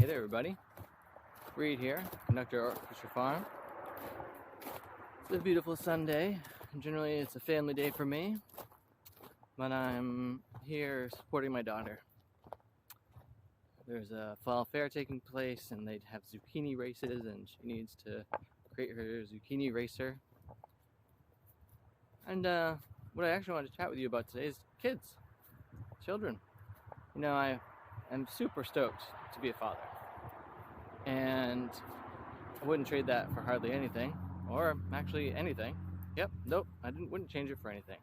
Hey there, everybody. Reed here, conductor at Orchestra Farm. It's a beautiful Sunday. Generally, it's a family day for me, but I'm here supporting my daughter. There's a fall fair taking place, and they'd have zucchini races, and she needs to create her zucchini racer. And what I actually wanted to chat with you about today is kids, children. You know, I am super stoked to be a father. And I wouldn't trade that for hardly anything, or actually anything. Nope, wouldn't change it for anything.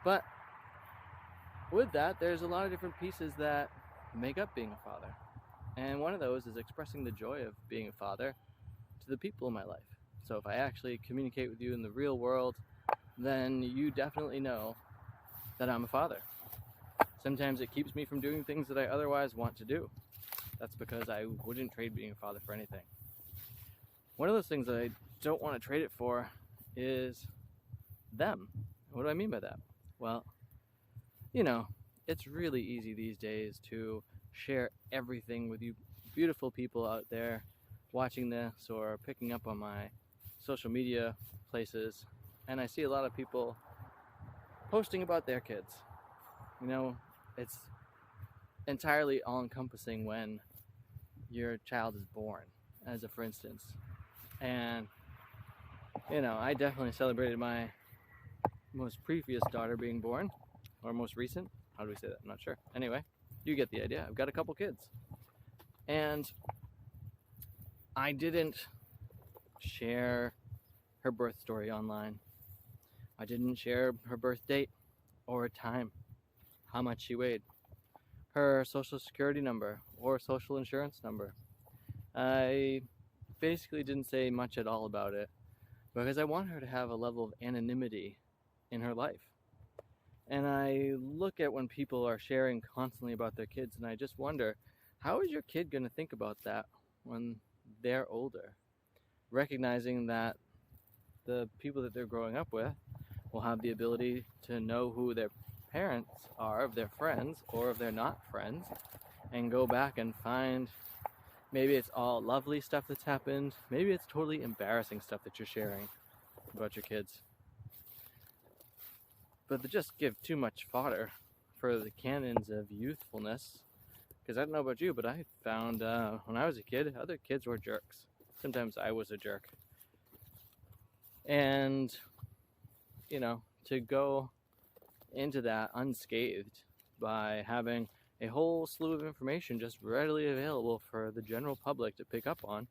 But with that, there's a lot of different pieces that make up being a father. And one of those is expressing the joy of being a father to the people in my life. So if I actually communicate with you in the real world, then you definitely know that I'm a father. Sometimes it keeps me from doing things that I otherwise want to do. That's because I wouldn't trade being a father for anything. One of those things that I don't want to trade it for is them. What do I mean by that? Well, you know, it's really easy these days to share everything with you beautiful people out there watching this or picking up on my social media places. And I see a lot of people posting about their kids. You know, it's entirely all-encompassing when your child is born, as a for instance. And you know, I definitely celebrated my most previous daughter being born, or most recent. How do we say that? I'm not sure. Anyway, you get the idea. I've got a couple kids, and I didn't share her birth story online. I didn't share her birth date or time, how much she weighed, her social security number or social insurance number. I basically didn't say much at all about it because I want her to have a level of anonymity in her life. And I look at when people are sharing constantly about their kids, and I just wonder, how is your kid going to think about that when they're older? Recognizing that the people that they're growing up with will have the ability to know who their parents are, of their friends, or if they're not friends, and go back and find, maybe it's all lovely stuff that's happened, maybe it's totally embarrassing stuff that you're sharing about your kids. But they just give too much fodder for the canons of youthfulness. Because I don't know about you, but I found when I was a kid, other kids were jerks. Sometimes I was a jerk. And, you know, to go into that unscathed by having a whole slew of information just readily available for the general public to pick up on,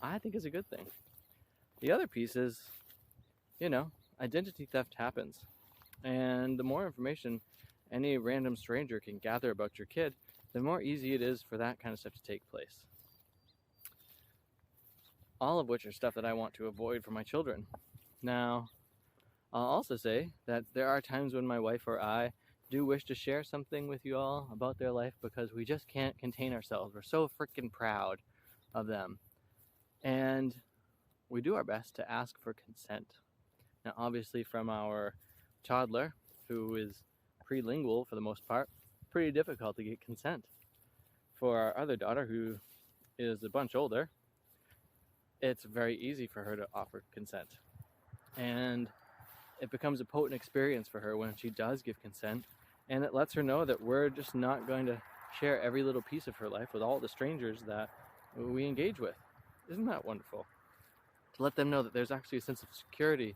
I think is a good thing. The other piece is, you know, identity theft happens. And the more information any random stranger can gather about your kid, the more easy it is for that kind of stuff to take place. All of which are stuff that I want to avoid for my children. Now, I'll also say that there are times when my wife or I do wish to share something with you all about their life because we just can't contain ourselves. We're so freaking proud of them. And we do our best to ask for consent. Now, obviously, from our toddler, who is prelingual for the most part, pretty difficult to get consent. For our other daughter, who is a bunch older, it's very easy for her to offer consent. And it becomes a potent experience for her when she does give consent, and it lets her know that we're just not going to share every little piece of her life with all the strangers that we engage with. Isn't that wonderful? To let them know that there's actually a sense of security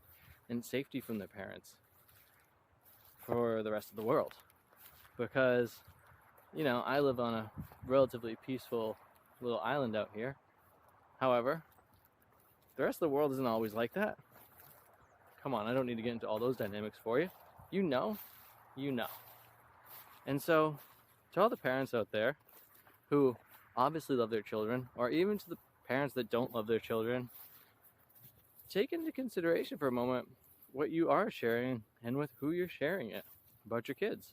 and safety from their parents for the rest of the world. Because, you know, I live on a relatively peaceful little island out here. However, the rest of the world isn't always like that. Come on, I don't need to get into all those dynamics for you. You know. And so, to all the parents out there who obviously love their children, or even to the parents that don't love their children, take into consideration for a moment what you are sharing and with who you're sharing it about your kids.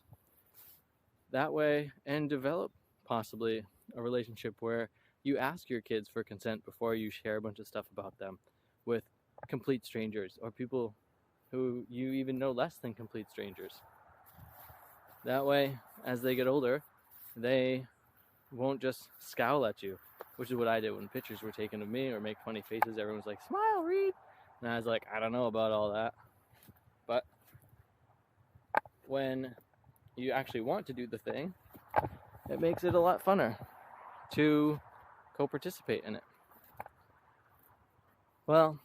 That way, and develop possibly a relationship where you ask your kids for consent before you share a bunch of stuff about them with complete strangers or people who you even know less than complete strangers. That way, as they get older, they won't just scowl at you, which is what I did when pictures were taken of me or make funny faces. Everyone's like, smile, Reed. And I was like, I don't know about all that. But when you actually want to do the thing, it makes it a lot funner to co-participate in it. Well,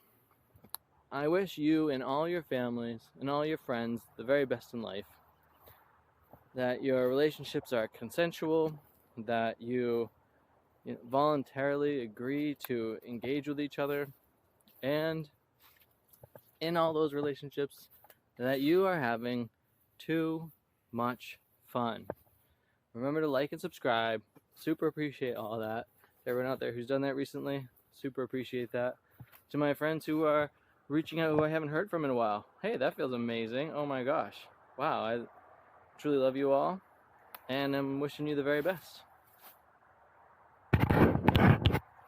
I wish you and all your families and all your friends the very best in life. That your relationships are consensual, that you voluntarily agree to engage with each other, and in all those relationships, that you are having too much fun. Remember to like and subscribe. Super appreciate all that. To everyone out there who's done that recently, super appreciate that. To my friends who are reaching out who I haven't heard from in a while, hey, that feels amazing. Oh my gosh. Wow, I truly love you all, and I'm wishing you the very best.